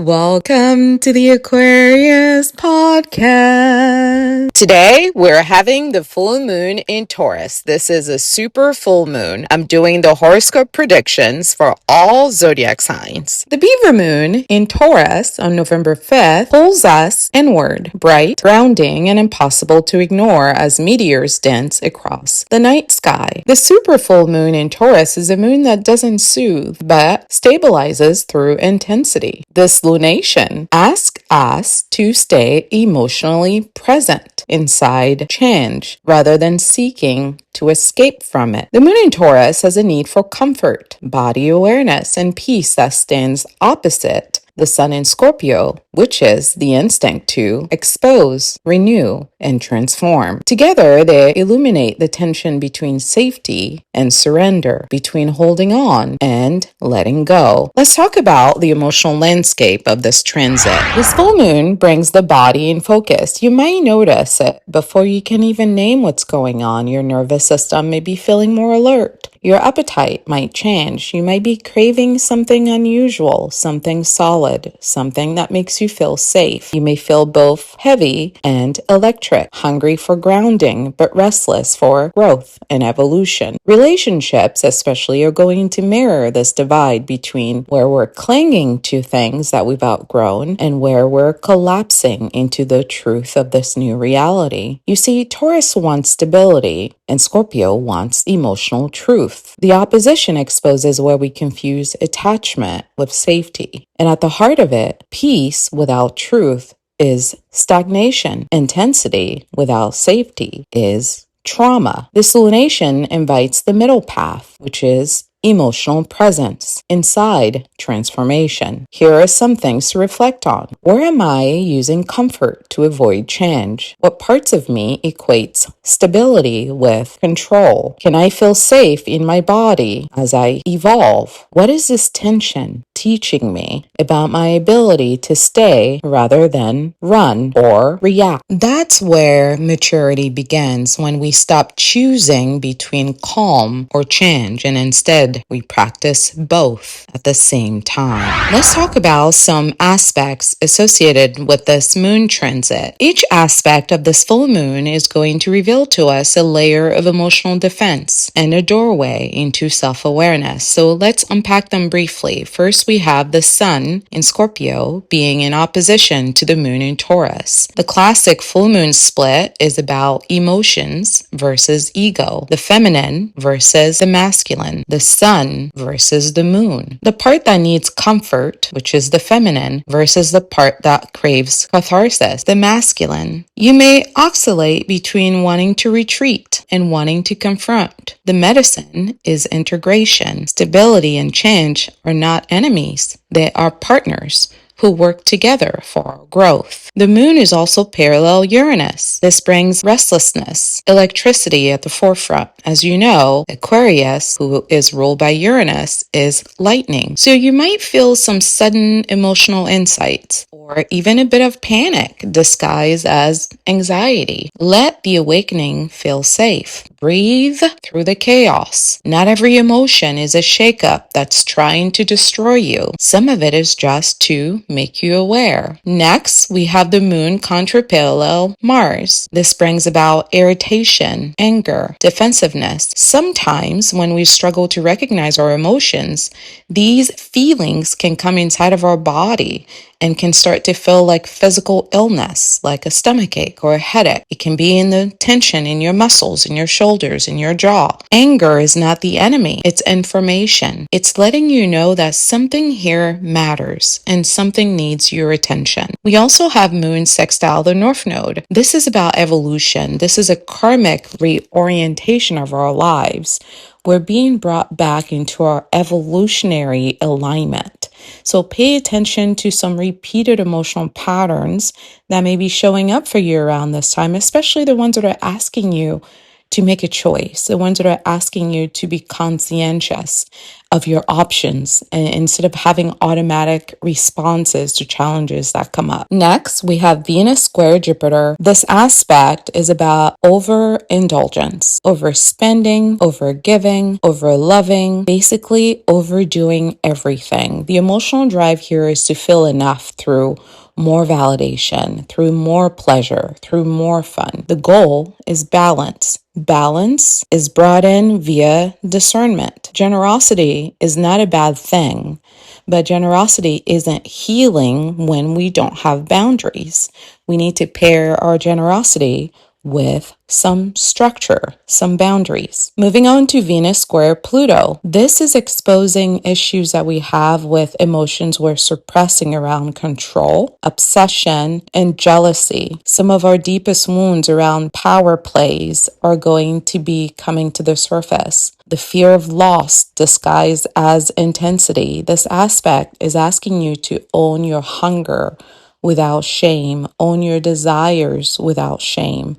Welcome to the Aquarius podcast. Today, we're having the full moon in Taurus. This is a super full moon. I'm doing the horoscope predictions for all zodiac signs. The beaver moon in Taurus on November 5th pulls us inward, bright, grounding, and impossible to ignore as meteors dance across the night sky. The super full moon in Taurus is a moon that doesn't soothe, but stabilizes through intensity. This lunation asks us to stay emotionally present inside change rather than seeking to escape from it. The moon in Taurus has a need for comfort, body awareness, and peace that stands opposite the sun in Scorpio, which is the instinct to expose, renew, and transform. Together, they illuminate the tension between safety and surrender, between holding on and letting go. Let's talk about the emotional landscape of this transit. This full moon brings the body in focus. You might notice it before you can even name what's going on. Your nervous system may be feeling more alert. Your appetite might change. You might be craving something unusual, something solid, something that makes you feel safe. You may feel both heavy and electric, hungry for grounding, but restless for growth and evolution. Relationships, especially, are going to mirror this divide between where we're clinging to things that we've outgrown and where we're collapsing into the truth of this new reality. You see, Taurus wants stability and Scorpio wants emotional truth. The opposition exposes where we confuse attachment with safety. And at the heart of it, peace without truth is stagnation. Intensity without safety is trauma. This lunation invites the middle path, which is emotional presence inside transformation. Here are some things to reflect on. Where am I using comfort to avoid change? What parts of me equates stability with control? Can I feel safe in my body as I evolve? What is this tension teaching me about my ability to stay rather than run or react? That's where maturity begins, when we stop choosing between calm or change and instead we practice both at the same time. Let's talk about some aspects associated with this moon transit. Each aspect of this full moon is going to reveal to us a layer of emotional defense and a doorway into self-awareness. So let's unpack them briefly. First, we have the sun in Scorpio being in opposition to the moon in Taurus. The classic full moon split is about emotions versus ego, the feminine versus the masculine, the sun versus the moon, the part that needs comfort, which is the feminine, versus the part that craves catharsis, the masculine. You may oscillate between wanting to retreat and wanting to confront. The medicine is integration. Stability and change are not enemies. They are partners who work together for our growth. The moon is also parallel Uranus. This brings restlessness, electricity at the forefront. As you know, Aquarius, who is ruled by Uranus, is lightning. So you might feel some sudden emotional insights or even a bit of panic disguised as anxiety. Let the awakening feel safe. Breathe through the chaos. Not every emotion is a shakeup that's trying to destroy you. Some of it is just to make you aware. Next, we have the moon contra-parallel Mars. This brings about irritation, anger, defensiveness. Sometimes when we struggle to recognize our emotions, these feelings can come inside of our body and can start to feel like physical illness, like a stomachache or a headache. It can be in the tension in your muscles, in your shoulders, in your jaw. Anger is not the enemy. It's information. It's letting you know that something here matters and something needs your attention. We also have moon sextile the North Node. This is about evolution. This is a karmic reorientation of our lives. We're being brought back into our evolutionary alignment. So pay attention to some repeated emotional patterns that may be showing up for you around this time, especially the ones that are asking you to make a choice, the ones that are asking you to be conscientious of your options and instead of having automatic responses to challenges that come up. Next, we have Venus square Jupiter. This aspect is about overindulgence, overspending, overgiving, overloving, basically overdoing everything. The emotional drive here is to feel enough through more validation, through more pleasure, through more fun. The goal is balance. Balance is brought in via discernment. Generosity is not a bad thing, but generosity isn't healing when we don't have boundaries. We need to pair our generosity with some structure, some boundaries. Moving on to Venus square Pluto. This is exposing issues that we have with emotions we're suppressing around control, obsession, and jealousy. Some of our deepest wounds around power plays are going to be coming to the surface. The fear of loss disguised as intensity. This aspect is asking you to own your hunger without shame, own your desires without shame.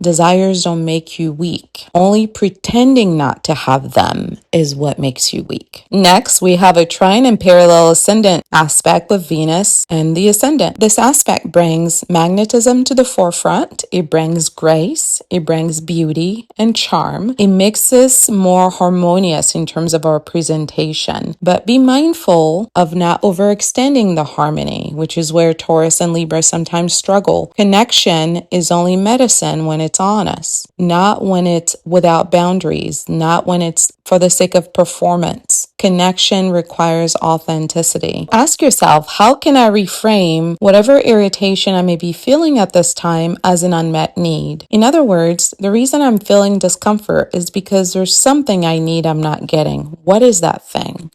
Desires don't make you weak. Only pretending not to have them is what makes you weak. Next, we have a trine and parallel ascendant aspect with Venus and the ascendant. This aspect brings magnetism to the forefront. It brings grace. It brings beauty and charm. It makes us more harmonious in terms of our presentation. But be mindful of not overextending the harmony, which is where Taurus and Libra sometimes struggle. Connection is only medicine when it's honest, not when it's without boundaries, not when it's for the sake of performance. Connection requires authenticity. Ask yourself, how can I reframe whatever irritation I may be feeling at this time as an unmet need? In other words, the reason I'm feeling discomfort is because there's something I need I'm not getting. What is that thing?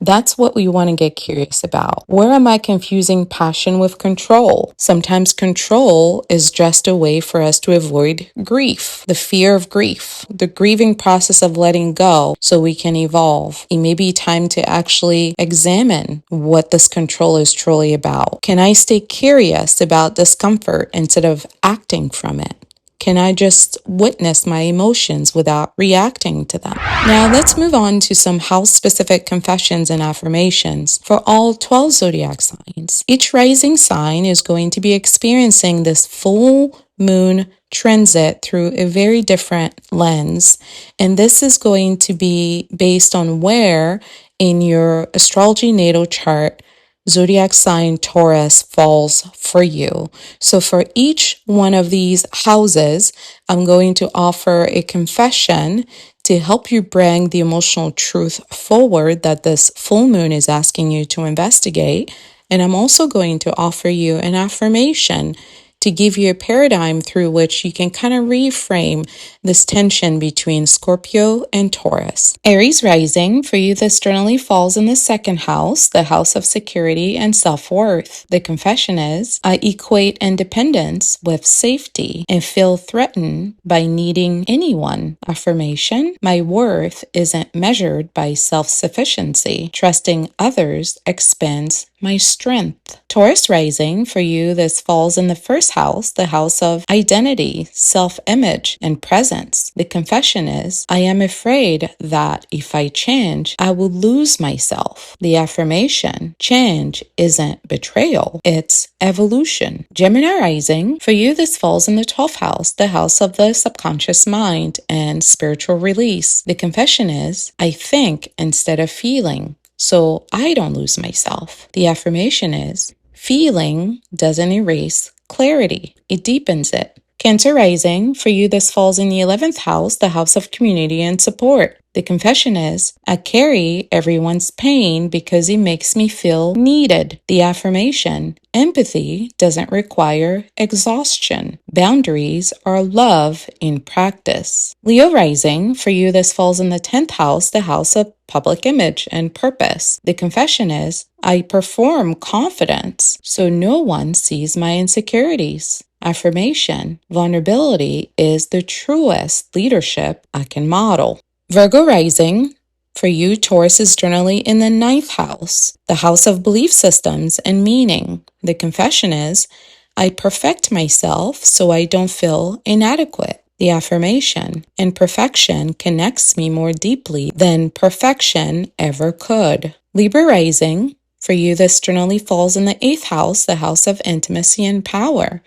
That's what we want to get curious about. Where am I confusing passion with control? Sometimes control is just a way for us to avoid grief, the fear of grief, the grieving process of letting go so we can evolve. It may be time to actually examine what this control is truly about. Can I stay curious about discomfort instead of acting from it? Can I just witness my emotions without reacting to them? Now let's move on to some house-specific confessions and affirmations for all 12 zodiac signs. Each rising sign is going to be experiencing this full moon transit through a very different lens, and this is going to be based on where in your astrology natal chart zodiac sign Taurus falls for you. So for each one of these houses, I'm going to offer a confession to help you bring the emotional truth forward that this full moon is asking you to investigate. And I'm also going to offer you an affirmation to give you a paradigm through which you can kind of reframe this tension between Scorpio and Taurus. Aries rising, for you, this generally falls in the second house, the house of security and self-worth. The confession is, I equate independence with safety and feel threatened by needing anyone. Affirmation, my worth isn't measured by self-sufficiency. Trusting others expands my strength. Taurus rising, for you, this falls in the first house, the house of identity, self-image, and presence. The confession is, I am afraid that if I change, I will lose myself. The affirmation, change isn't betrayal, it's evolution. Gemini rising, for you, this falls in the 12th house, the house of the subconscious mind and spiritual release. The confession is, I think instead of feeling, so I don't lose myself. The affirmation is, feeling doesn't erase clarity, it deepens it. Cancer rising, for you, this falls in the 11th house, the house of community and support. The confession is, I carry everyone's pain because it makes me feel needed. The affirmation, empathy doesn't require exhaustion. Boundaries are love in practice. Leo rising, for you, this falls in the 10th house, the house of public image and purpose. The confession is, I perform confidence so no one sees my insecurities. Affirmation, vulnerability is the truest leadership I can model. Virgo rising, for you, Taurus is generally in the 9th house, the house of belief systems and meaning. The confession is, I perfect myself so I don't feel inadequate. The affirmation, imperfection connects me more deeply than perfection ever could. Libra rising, for you this externally falls in the 8th house, the house of intimacy and power.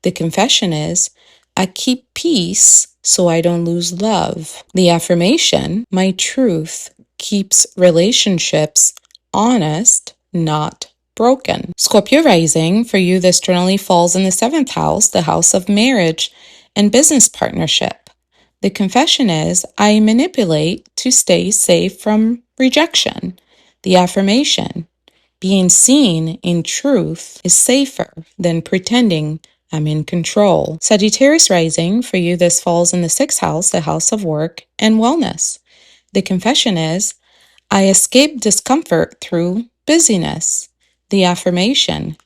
The confession is, I keep peace so I don't lose love. The affirmation, my truth keeps relationships honest, not broken. Scorpio rising, for you this externally falls in the 7th house, the house of marriage and business partnership. The confession is, I manipulate to stay safe from rejection. The affirmation, being seen in truth is safer than pretending I'm in control. Sagittarius rising, for you this falls in the 6th house, the house of work and wellness. The confession is, I escape discomfort through busyness. The affirmation,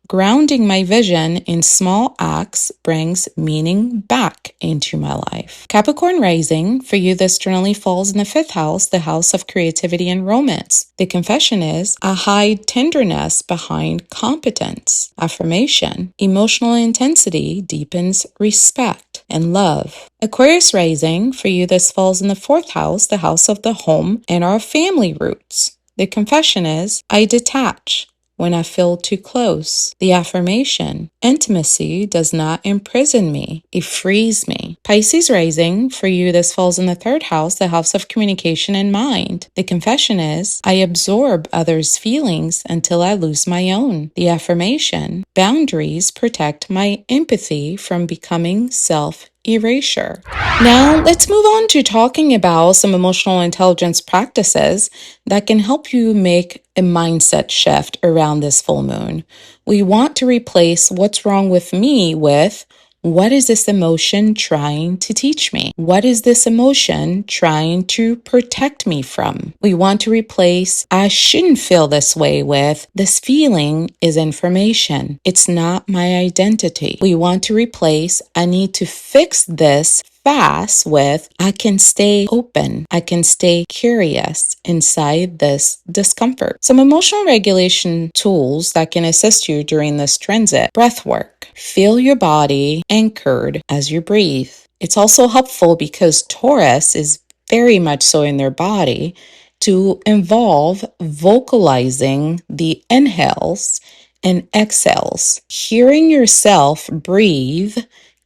grounding my vision in small acts brings meaning back into my life. Capricorn rising, for you this externally falls in the 5th house, the house of creativity and romance. The confession is, I hide tenderness behind competence. Affirmation, emotional intensity deepens respect and love. Aquarius rising, for you this falls in the 4th house, the house of the home and our family roots. The confession is, I detach when I feel too close. The affirmation, intimacy does not imprison me, it frees me. Pisces rising, for you this falls in the 3rd house, the house of communication and mind. The confession is, I absorb others' feelings until I lose my own. The affirmation, boundaries protect my empathy from becoming self-erasure. Now, let's move on to talking about some emotional intelligence practices that can help you make a mindset shift around this full moon. We want to replace what's wrong with me with what is this emotion trying to teach me? What is this emotion trying to protect me from? We want to replace I shouldn't feel this way with this feeling is information. It's not my identity. We want to replace I need to fix this fast with I can stay open, I can stay curious inside this discomfort. Some emotional regulation tools that can assist you during this transit. Breath work. Feel your body anchored as you breathe. It's also helpful because Taurus is very much so in their body to involve vocalizing the inhales and exhales. Hearing yourself breathe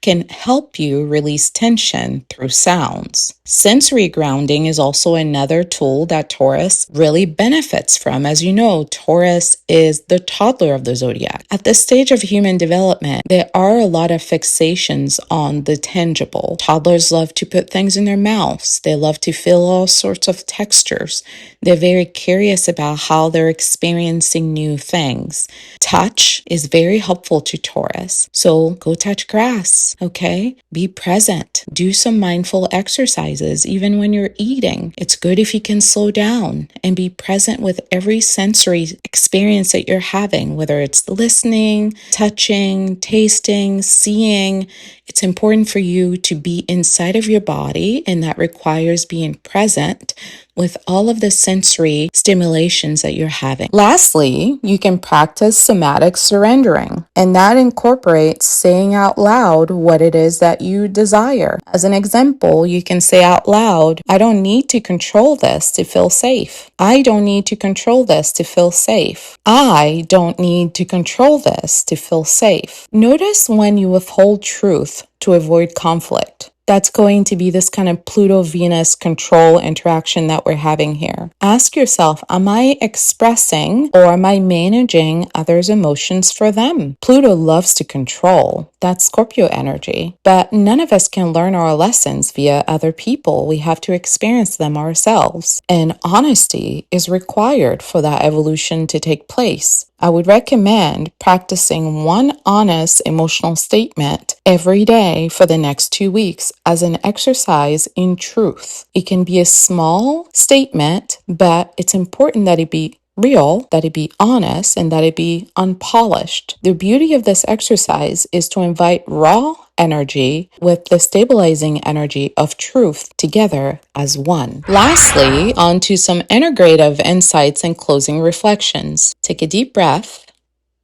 can help you release tension through sounds. Sensory grounding is also another tool that Taurus really benefits from. As you know, Taurus is the toddler of the zodiac. At this stage of human development, there are a lot of fixations on the tangible. Toddlers love to put things in their mouths. They love to feel all sorts of textures. They're very curious about how they're experiencing new things. Touch is very helpful to Taurus. So go touch grass, okay? Be present. Do some mindful exercises even when you're eating. It's good if you can slow down and be present with every sensory experience that you're having, whether it's listening, touching, tasting, seeing. It's important for you to be inside of your body, and that requires being present with all of the sensory stimulations that you're having. Lastly, you can practice somatic surrendering, and that incorporates saying out loud what it is that you desire. As an example, you can say out loud, I don't need to control this to feel safe. I don't need to control this to feel safe. I don't need to control this to feel safe. Notice when you withhold truth to avoid conflict. That's going to be this kind of Pluto-Venus control interaction that we're having here. Ask yourself, am I expressing or am I managing others' emotions for them? Pluto loves to control. That's Scorpio energy. But none of us can learn our lessons via other people. We have to experience them ourselves. And honesty is required for that evolution to take place. I would recommend practicing one honest emotional statement every day for the next 2 weeks as an exercise in truth. It can be a small statement, but it's important that it be real, that it be honest, and that it be unpolished. The beauty of this exercise is to invite raw energy with the stabilizing energy of truth together as one. Lastly, on to some integrative insights and closing reflections. Take a deep breath.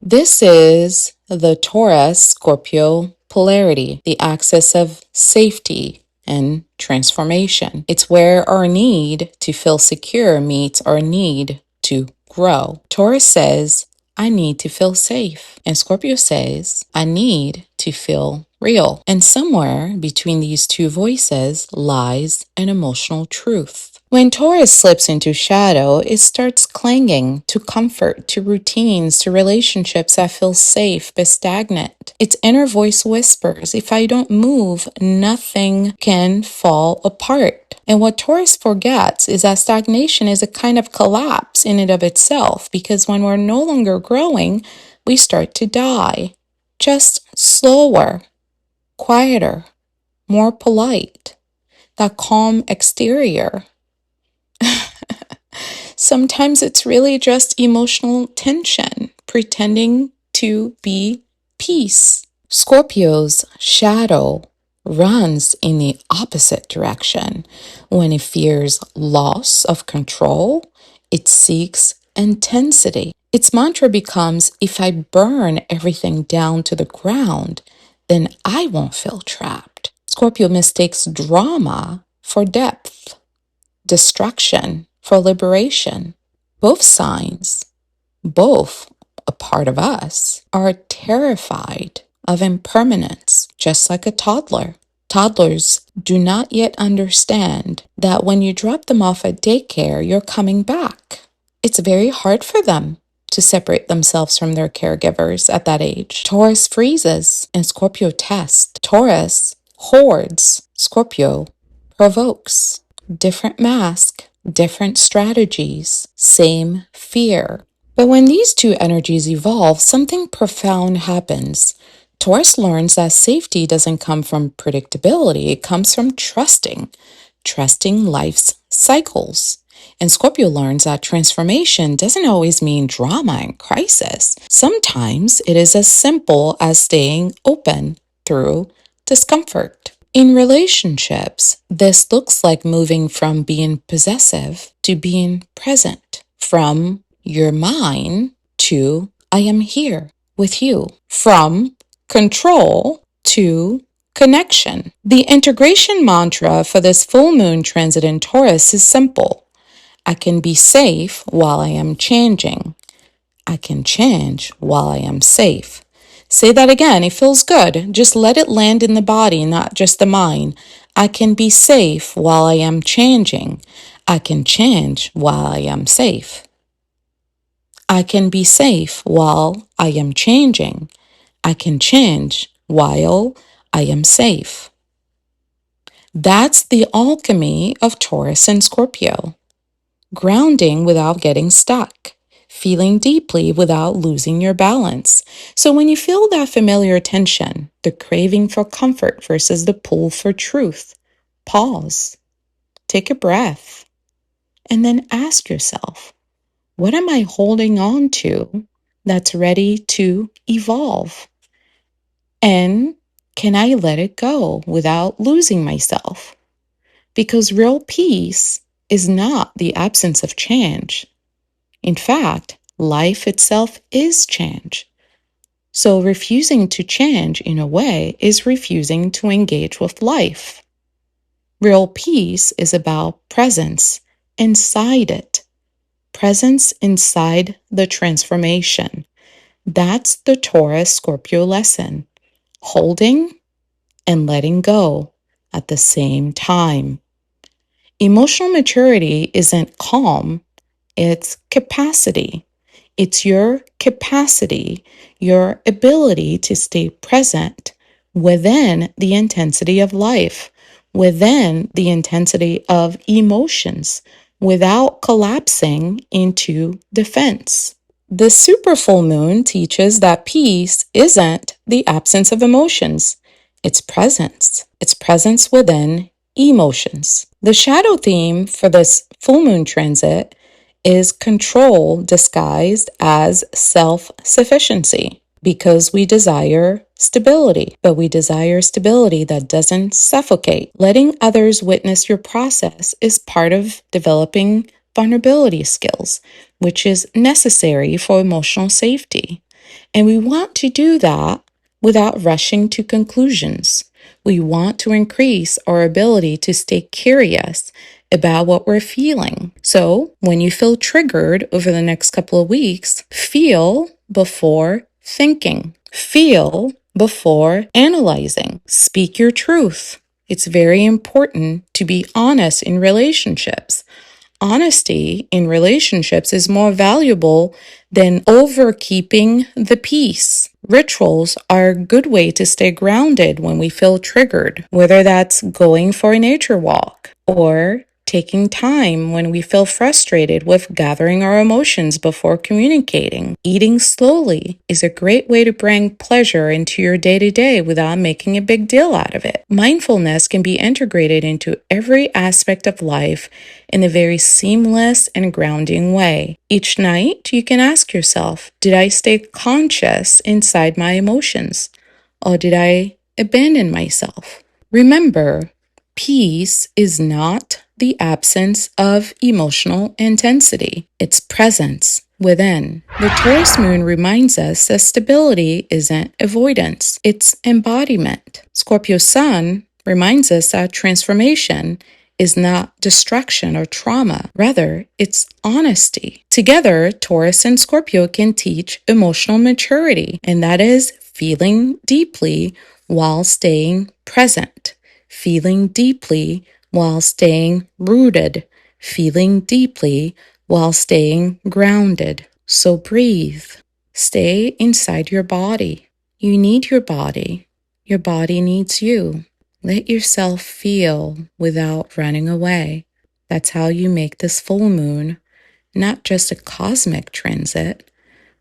This is the Taurus Scorpio polarity, the axis of safety and transformation. It's where our need to feel secure meets our need to grow. Taurus says, I need to feel safe. And Scorpio says, I need to feel real. And somewhere between these two voices lies an emotional truth. When Taurus slips into shadow, it starts clinging to comfort, to routines, to relationships that feel safe but stagnant. Its inner voice whispers, if I don't move, nothing can fall apart. And what Taurus forgets is that stagnation is a kind of collapse in and of itself, because when we're no longer growing, we start to die. Just slower, quieter, more polite. That calm exterior. Sometimes it's really just emotional tension, pretending to be peace. Scorpio's shadow runs in the opposite direction. When it fears loss of control, it seeks intensity. Its mantra becomes, if I burn everything down to the ground, then I won't feel trapped. Scorpio mistakes drama for depth, destruction for liberation. Both signs, both a part of us, are terrified of impermanence, just like a toddler. Toddlers do not yet understand that when you drop them off at daycare, you're coming back. It's very hard for them to separate themselves from their caregivers at that age. Taurus freezes and Scorpio tests. Taurus hoards, Scorpio provokes. Different mask, different strategies, same fear. But when these two energies evolve, something profound happens. Taurus learns that safety doesn't come from predictability, it comes from trusting life's cycles. And Scorpio learns that transformation doesn't always mean drama and crisis. Sometimes it is as simple as staying open through discomfort. In relationships, this looks like moving from being possessive to being present, from you're mine to I am here with you, from control to connection. The integration mantra for this full moon transit in Taurus is simple. I can be safe while I am changing. I can change while I am safe. Say that again. It feels good. Just let it land in the body, not just the mind. I can be safe while I am changing. I can change while I am safe. I can be safe while I am changing. I can change while I am safe. That's the alchemy of Taurus and Scorpio. Grounding without getting stuck. Feeling deeply without losing your balance. So when you feel that familiar tension, the craving for comfort versus the pull for truth, pause, take a breath, and then ask yourself, what am I holding on to that's ready to evolve? And can I let it go without losing myself? Because real peace is not the absence of change. In fact, life itself is change. So refusing to change in a way is refusing to engage with life. Real peace is about presence inside it. Presence inside the transformation. That's the Taurus Scorpio lesson. Holding and letting go at the same time. Emotional maturity isn't calm, it's capacity. It's your capacity, your ability to stay present within the intensity of life, within the intensity of emotions, without collapsing into defense. The super full moon teaches that peace isn't the absence of emotions. It's presence. It's presence within emotions. The shadow theme for this full moon transit is control disguised as self-sufficiency, because we desire stability, but we desire stability that doesn't suffocate. Letting others witness your process is part of developing vulnerability skills, which is necessary for emotional safety. And we want to do that without rushing to conclusions. We want to increase our ability to stay curious about what we're feeling. So when you feel triggered over the next couple of weeks, feel before thinking. Feel before analyzing. Speak your truth. It's very important to be honest in relationships. Honesty in relationships is more valuable than overkeeping the peace. Rituals are a good way to stay grounded when we feel triggered, whether that's going for a nature walk or taking time when we feel frustrated with gathering our emotions before communicating. Eating slowly is a great way to bring pleasure into your day-to-day without making a big deal out of it. Mindfulness can be integrated into every aspect of life in a very seamless and grounding way. Each night, you can ask yourself, did I stay conscious inside my emotions? Or did I abandon myself? Remember, peace is not the absence of emotional intensity. It's presence within. The Taurus moon reminds us that stability isn't avoidance, it's embodiment. Scorpio sun reminds us that transformation is not distraction or trauma. Rather, it's honesty. Together, Taurus and Scorpio can teach emotional maturity, and that is feeling deeply while staying present. Feeling deeply while staying rooted, feeling deeply while staying grounded. So breathe. Stay inside your body. You need your body. Your body needs you. Let yourself feel without running away. That's how you make this full moon not just a cosmic transit,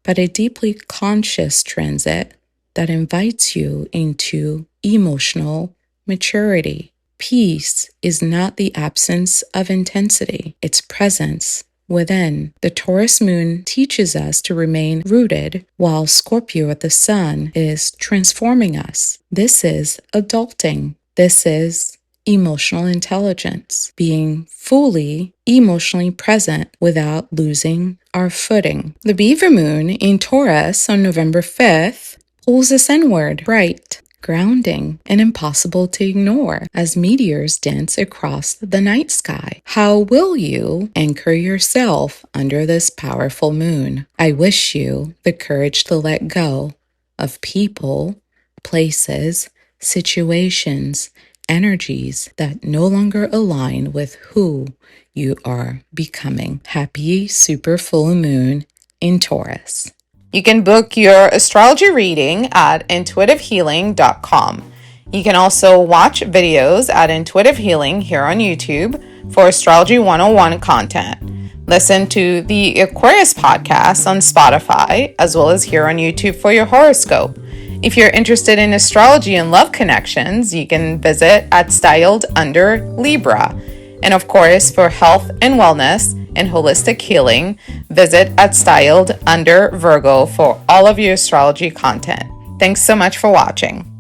but a deeply conscious transit that invites you into emotional maturity. Peace is not the absence of intensity, it's presence within. The Taurus moon teaches us to remain rooted, while Scorpio at the sun is transforming us. This is adulting. This is emotional intelligence, being fully emotionally present without losing our footing. The Beaver moon in Taurus on November 5th pulls us inward, bright, grounding, and impossible to ignore as meteors dance across the night sky. How will you anchor yourself under this powerful moon? I wish you the courage to let go of people, places, situations, energies that no longer align with who you are becoming. Happy super full moon in Taurus. You can book your astrology reading at intuitivehealing.com. You can also watch videos at Intuitive Healing here on YouTube for Astrology 101 content. Listen to the Aquarius podcast on Spotify, as well as here on YouTube for your horoscope. If you're interested in astrology and love connections, you can visit at Styled Under Libra. And of course, for health and wellness and holistic healing, visit at Styled Under Virgo for all of your astrology content. Thanks so much for watching.